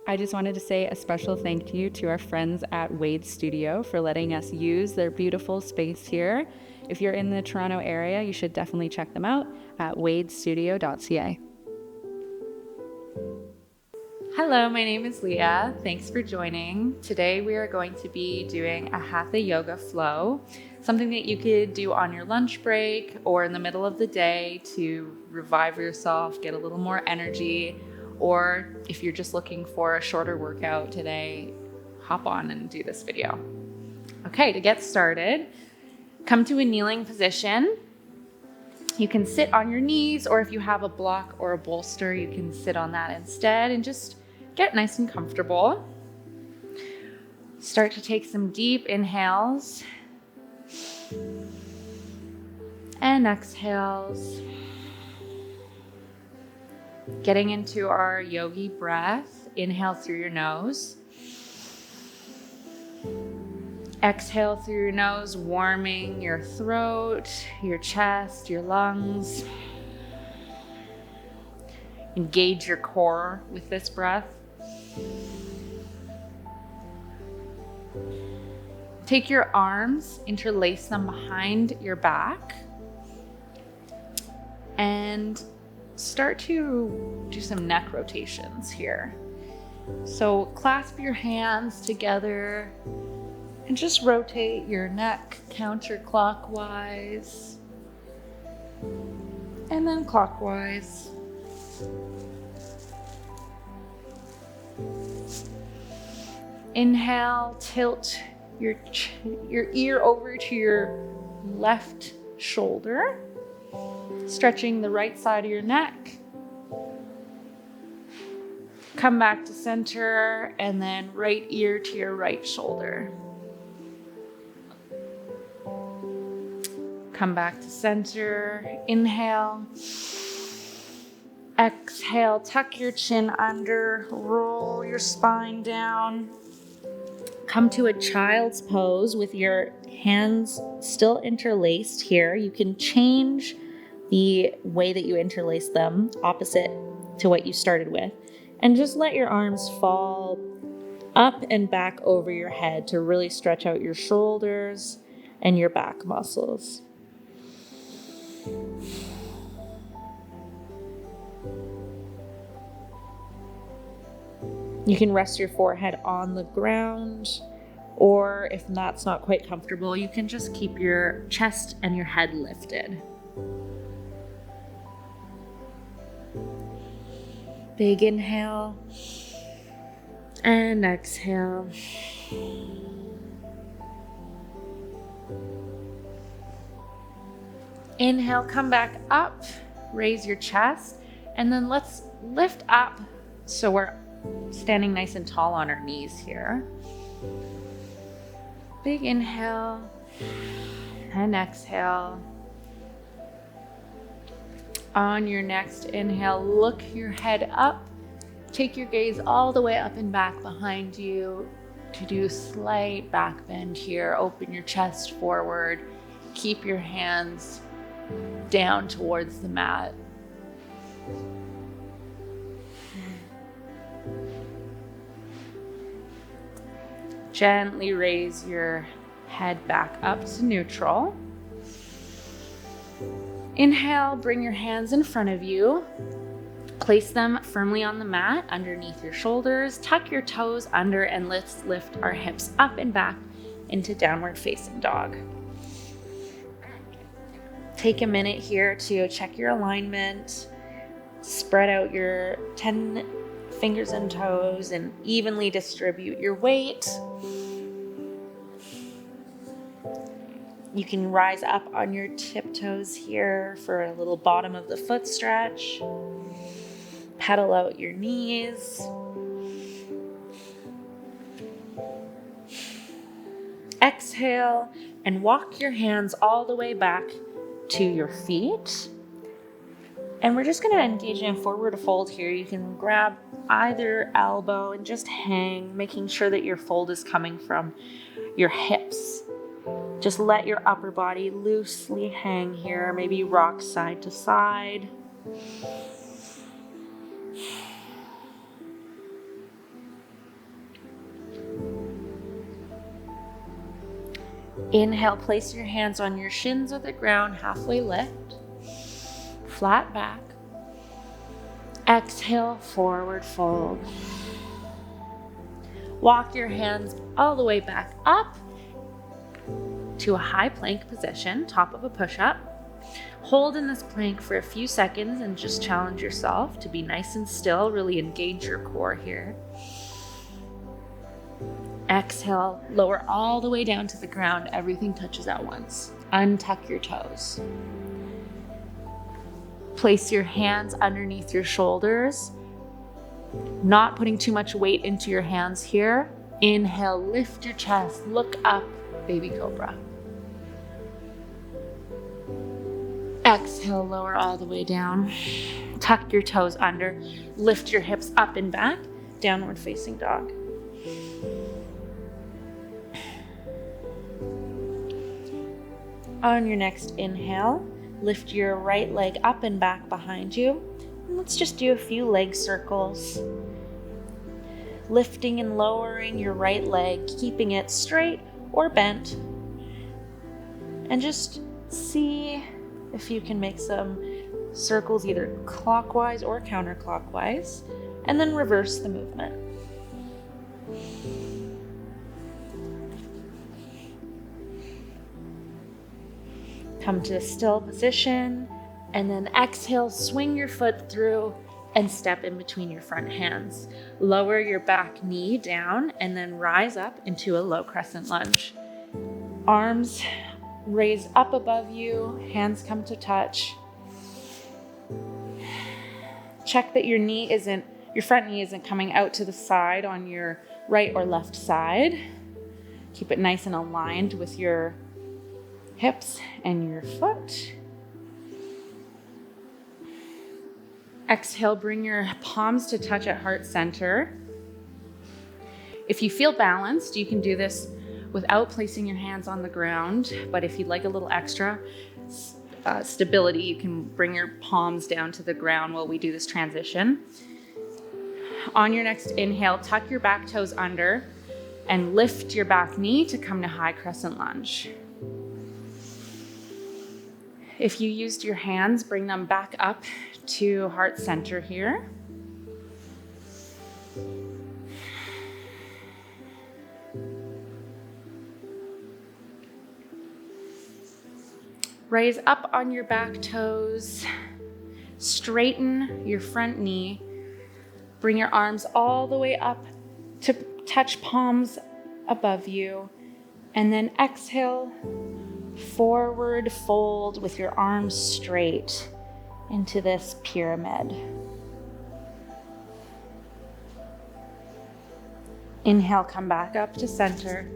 I just wanted to say a special thank you to our friends at Wade Studio for letting us use their beautiful space here. If you're in the Toronto area, you should definitely check them out at wadestudio.ca. Hello, my name is Leah. Thanks for joining. Today we are going to be doing a Hatha Yoga flow, something that you could do on your lunch break or in the middle of the day to revive yourself, get a little more energy, or if you're just looking for a shorter workout today, hop on and do this video. Okay, to get started, come to a kneeling position. You can sit on your knees, or if you have a block or a bolster, you can sit on that instead and just get nice and comfortable. Start to take some deep inhales and exhales. Getting into our yogi breath. Inhale through your nose. Exhale through your nose, warming your throat, your chest, your lungs. Engage your core with this breath. Take your arms, interlace them behind your back, and start to do some neck rotations here. So clasp your hands together and just rotate your neck counterclockwise and then clockwise. Inhale, tilt your ear over to your left shoulder, stretching the right side of your neck. Come back to center and then right ear to your right shoulder. Come back to center. Inhale. Exhale, tuck your chin under, roll your spine down. Come to a child's pose with your hands still interlaced here. You can change the way that you interlace them opposite to what you started with. And just let your arms fall up and back over your head to really stretch out your shoulders and your back muscles. You can rest your forehead on the ground, or if that's not quite comfortable, you can just keep your chest and your head lifted. Big inhale and exhale. Inhale, come back up, raise your chest, and then let's lift up so we're standing nice and tall on our knees here. Big inhale and exhale. On your next inhale, look your head up. Take your gaze all the way up and back behind you to do a slight back bend here. Open your chest forward. Keep your hands down towards the mat. Gently raise your head back up to neutral. Inhale, bring your hands in front of you. Place them firmly on the mat underneath your shoulders. Tuck your toes under and let's lift our hips up and back into downward facing dog. Take a minute here to check your alignment. Spread out your 10 fingers and toes and evenly distribute your weight. You can rise up on your tiptoes here for a little bottom of the foot stretch. Pedal out your knees. Exhale and walk your hands all the way back to your feet. And we're just going to engage in a forward fold here. You can grab either elbow and just hang, making sure that your fold is coming from your hips. Just let your upper body loosely hang here, maybe rock side to side. Inhale, place your hands on your shins or the ground, halfway lift, flat back. Exhale, forward fold. Walk your hands all the way back up to a high plank position, top of a push-up. Hold in this plank for a few seconds and just challenge yourself to be nice and still, really engage your core here. Exhale, lower all the way down to the ground. Everything touches at once. Untuck your toes. Place your hands underneath your shoulders, not putting too much weight into your hands here. Inhale, lift your chest, look up, baby cobra. Exhale, lower all the way down. Tuck your toes under, lift your hips up and back, downward facing dog. On your next inhale, lift your right leg up and back behind you. And let's just do a few leg circles. Lifting and lowering your right leg, keeping it straight or bent. And just see if you can make some circles either clockwise or counterclockwise, and then reverse the movement. Come to a still position, and then exhale, swing your foot through and step in between your front hands. Lower your back knee down and then rise up into a low crescent lunge. Arms raised up above you, hands come to touch. Check that your front knee isn't coming out to the side on your right or left side. Keep it nice and aligned with your hips and your foot. Exhale, bring your palms to touch at heart center. If you feel balanced, you can do this without placing your hands on the ground, but if you'd like a little extra stability, you can bring your palms down to the ground while we do this transition. On your next inhale, tuck your back toes under and lift your back knee to come to high crescent lunge. If you used your hands, bring them back up to heart center here. Raise up on your back toes, straighten your front knee, bring your arms all the way up to touch palms above you, and then exhale, forward fold with your arms straight into this pyramid. Inhale, come back up to center,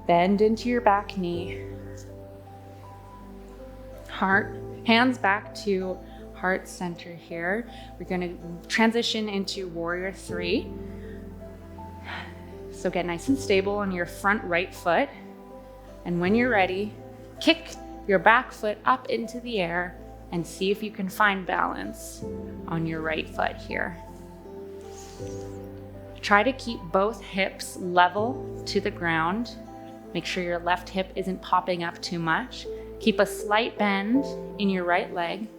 bend into your back knee. Hands back to heart center here. We're going to transition into warrior 3. So get nice and stable on your front right foot. And when you're ready, kick your back foot up into the air and see if you can find balance on your right foot here. Try to keep both hips level to the ground. Make sure your left hip isn't popping up too much. Keep a slight bend in your right leg.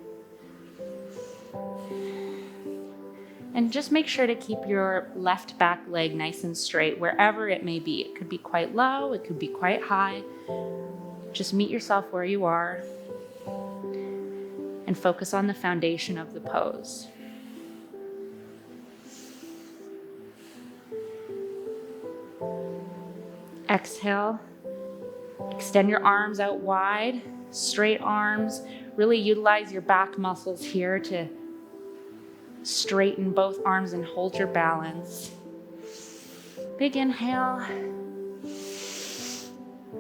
And just make sure to keep your left back leg nice and straight wherever it may be. It could be quite low, it could be quite high. Just meet yourself where you are and focus on the foundation of the pose. Exhale, extend your arms out wide, straight arms. Really utilize your back muscles here to straighten both arms and hold your balance. Big inhale.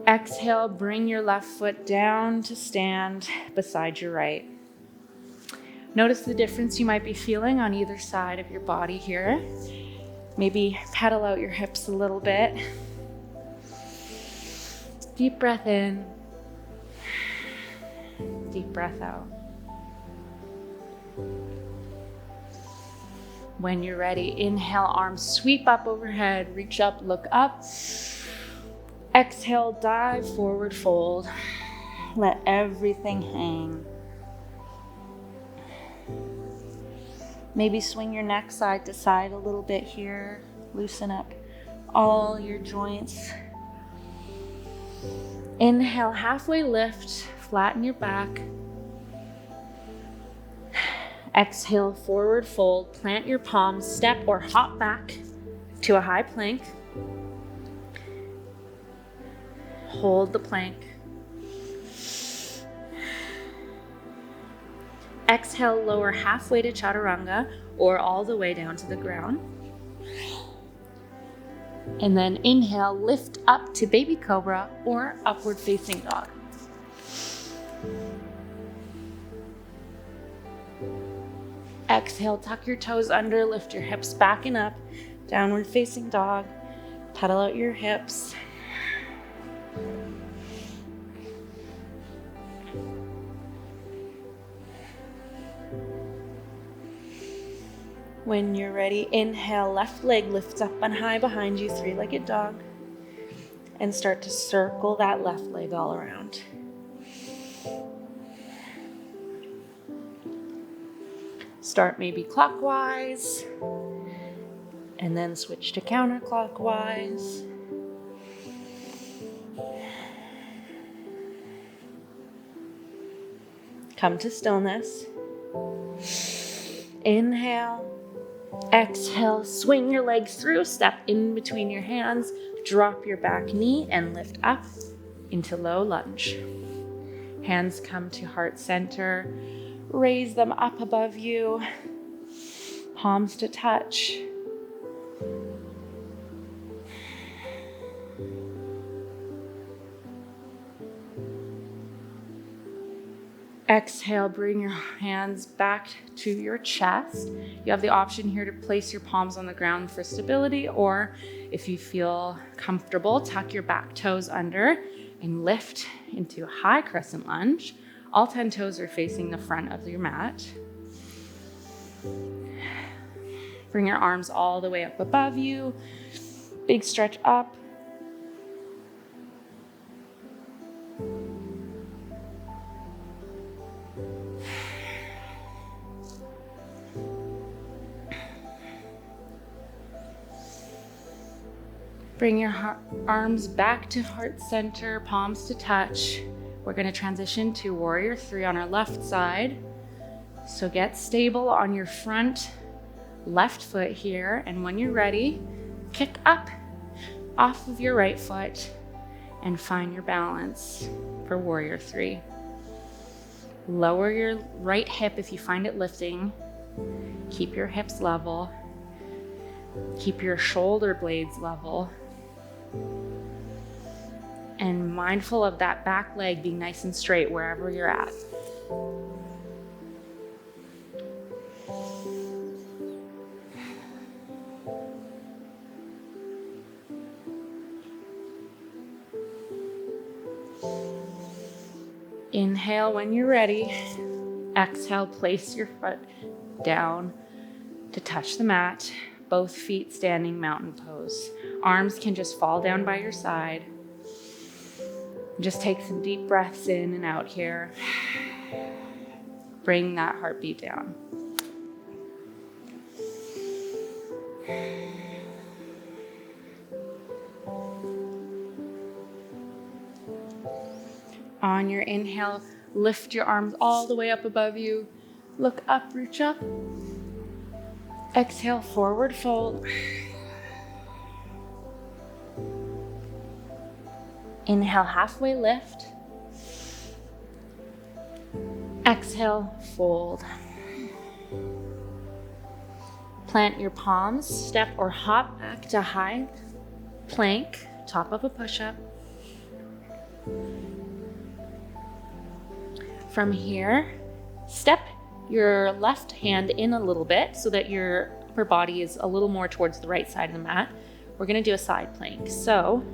Exhale, bring your left foot down to stand beside your right. Notice the difference you might be feeling on either side of your body here. Maybe pedal out your hips a little bit. Deep breath in. Deep breath out. When you're ready, inhale, arms sweep up overhead, reach up, look up. Exhale, dive forward fold. Let everything hang. Maybe swing your neck side to side a little bit here. Loosen up all your joints. Inhale, halfway lift, flatten your back. Exhale, forward fold, plant your palms, step or hop back to a high plank. Hold the plank. Exhale, lower halfway to chaturanga or all the way down to the ground. And then inhale, lift up to baby cobra or upward facing dog. Exhale, tuck your toes under, lift your hips back and up, downward facing dog. Pedal out your hips. When you're ready, inhale, left leg lifts up on high behind you, three-legged dog. And start to circle that left leg all around. Start maybe clockwise, and then switch to counterclockwise. Come to stillness. Inhale. Exhale, swing your legs through, step in between your hands, drop your back knee and lift up into low lunge. Hands come to heart center, raise them up above you, palms to touch. Exhale, bring your hands back to your chest. You have the option here to place your palms on the ground for stability, or if you feel comfortable, tuck your back toes under and lift into a high crescent lunge. All 10 toes are facing the front of your mat. Bring your arms all the way up above you. Big stretch up. Bring your arms back to heart center, palms to touch. We're going to transition to Warrior 3 on our left side. So get stable on your front left foot here, and when you're ready, kick up off of your right foot and find your balance for Warrior 3. Lower your right hip if you find it lifting. Keep your hips level. Keep your shoulder blades level. And mindful of that back leg being nice and straight wherever you're at. Inhale when you're ready. Exhale, place your foot down to touch the mat. Both feet standing mountain pose. Arms can just fall down by your side. Just take some deep breaths in and out here. Bring that heartbeat down. On your inhale, lift your arms all the way up above you. Look up, reach up. Exhale, forward fold. Inhale, halfway lift. Exhale, fold. Plant your palms, step or hop back to high plank, top of a push-up. From here, step your left hand in a little bit so that your upper body is a little more towards the right side of the mat. We're going to do a side plank. So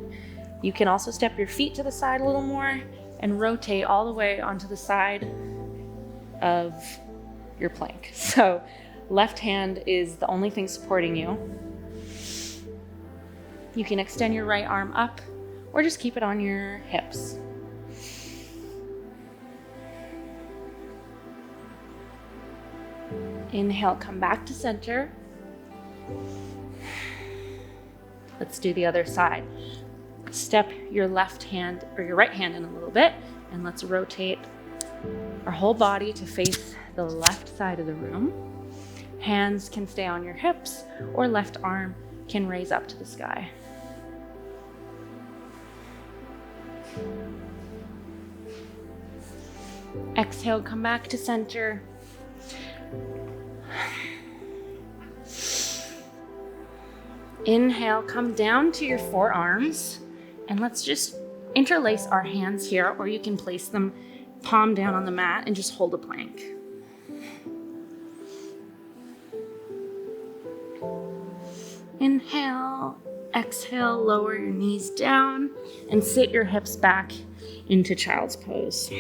you can also step your feet to the side a little more and rotate all the way onto the side of your plank. So left hand is the only thing supporting you. You can extend your right arm up or just keep it on your hips. Inhale, come back to center. Let's do the other side. Step your left hand or your right hand in a little bit, and let's rotate our whole body to face the left side of the room. Hands can stay on your hips, or left arm can raise up to the sky. Exhale, come back to center. Inhale, come down to your forearms, and let's just interlace our hands here, or you can place them palm down on the mat and just hold a plank. Inhale, exhale, lower your knees down and sit your hips back into child's pose.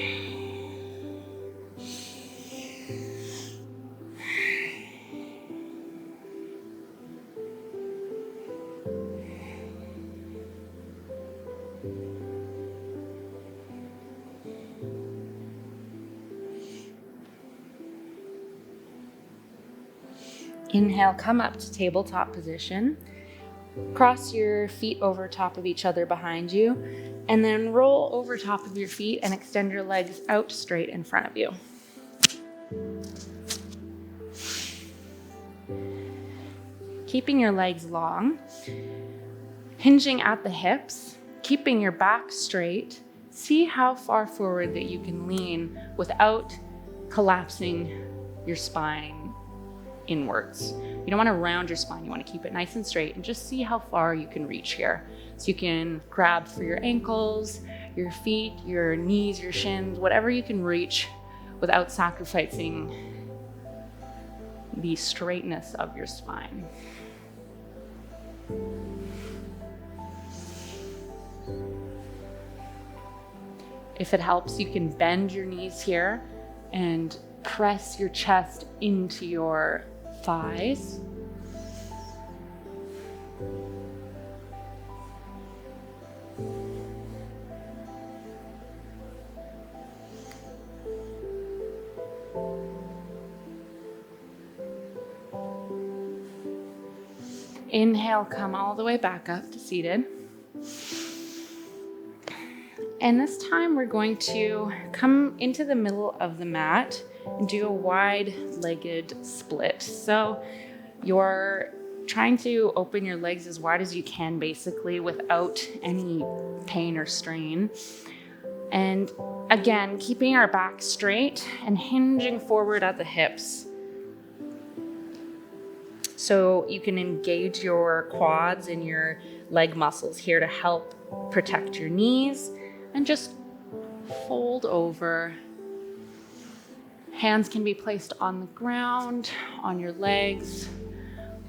Inhale, come up to tabletop position. Cross your feet over top of each other behind you, and then roll over top of your feet and extend your legs out straight in front of you. Keeping your legs long, hinging at the hips, keeping your back straight. See how far forward that you can lean without collapsing your spine inwards. You don't want to round your spine, you want to keep it nice and straight, and just see how far you can reach here. So you can grab for your ankles, your feet, your knees, your shins, whatever you can reach without sacrificing the straightness of your spine. If it helps, you can bend your knees here and press your chest into your thighs. Inhale, come all the way back up to seated. And this time we're going to come into the middle of the mat and do a wide-legged split. So you're trying to open your legs as wide as you can, basically, without any pain or strain. And again, keeping our back straight and hinging forward at the hips. So you can engage your quads and your leg muscles here to help protect your knees, and just fold over. Hands can be placed on the ground, on your legs,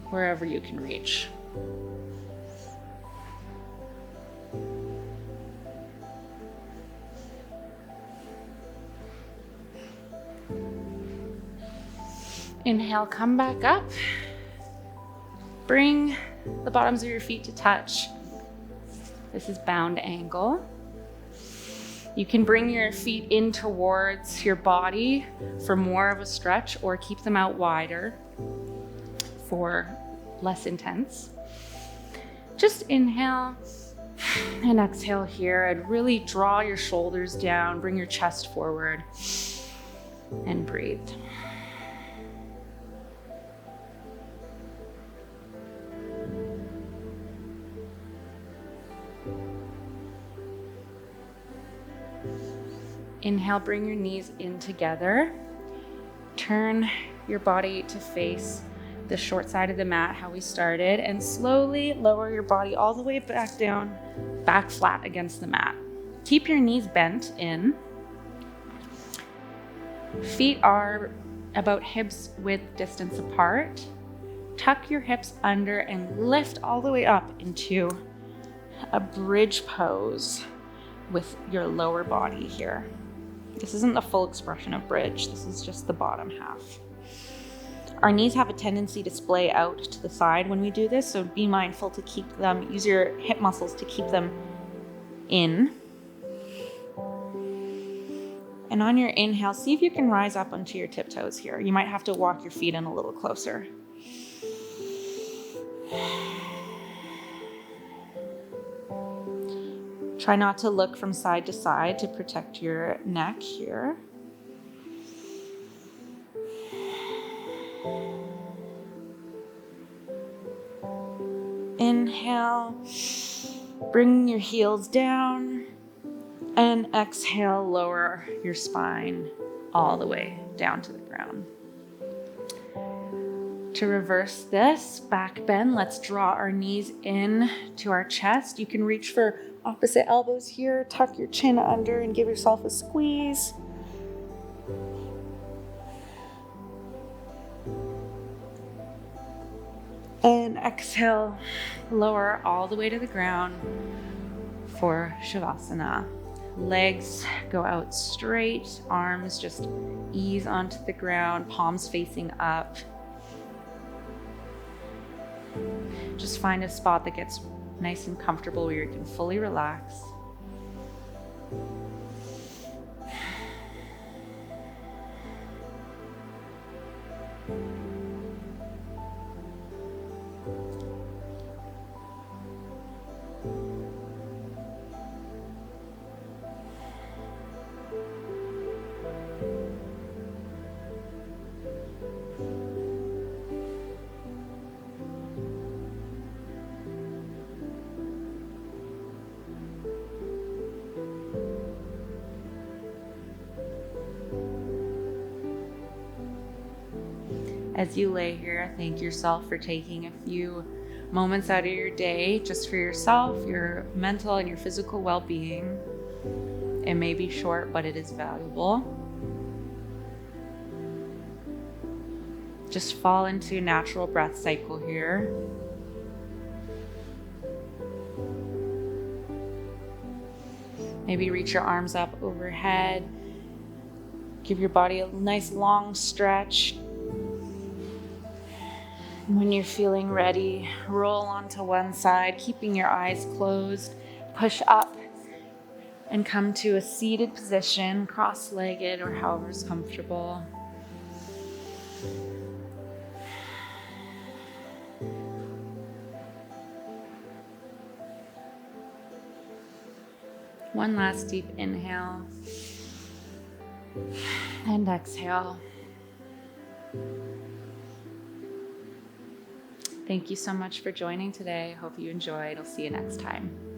wherever you can reach. Inhale, come back up. Bring the bottoms of your feet to touch. This is bound angle. You can bring your feet in towards your body for more of a stretch, or keep them out wider for less intense. Just inhale and exhale here, and really draw your shoulders down, bring your chest forward, and breathe. Inhale, bring your knees in together. Turn your body to face the short side of the mat, how we started, and slowly lower your body all the way back down, back flat against the mat. Keep your knees bent in. Feet are about hips width distance apart. Tuck your hips under and lift all the way up into a bridge pose with your lower body here. This isn't the full expression of bridge. This is just the bottom half. Our knees have a tendency to splay out to the side when we do this, so be mindful to keep them, use your hip muscles to keep them in. And on your inhale, see if you can rise up onto your tiptoes here. You might have to walk your feet in a little closer. Try not to look from side to side to protect your neck here. Inhale, bring your heels down, and exhale, lower your spine all the way down to the ground. To reverse this back bend, let's draw our knees in to our chest. You can reach for opposite elbows here, tuck your chin under and give yourself a squeeze. And exhale, lower all the way to the ground for Shavasana. Legs go out straight, arms just ease onto the ground, palms facing up. Just find a spot that gets nice and comfortable where you can fully relax. As you lay here, thank yourself for taking a few moments out of your day just for yourself, your mental and your physical well-being. It may be short, but it is valuable. Just fall into a natural breath cycle here. Maybe reach your arms up overhead. Give your body a nice long stretch. When you're feeling ready, roll onto one side, keeping your eyes closed. Push up and come to a seated position, cross-legged or however's comfortable. One last deep inhale and exhale. Thank you so much for joining today. Hope you enjoyed. I'll see you next time.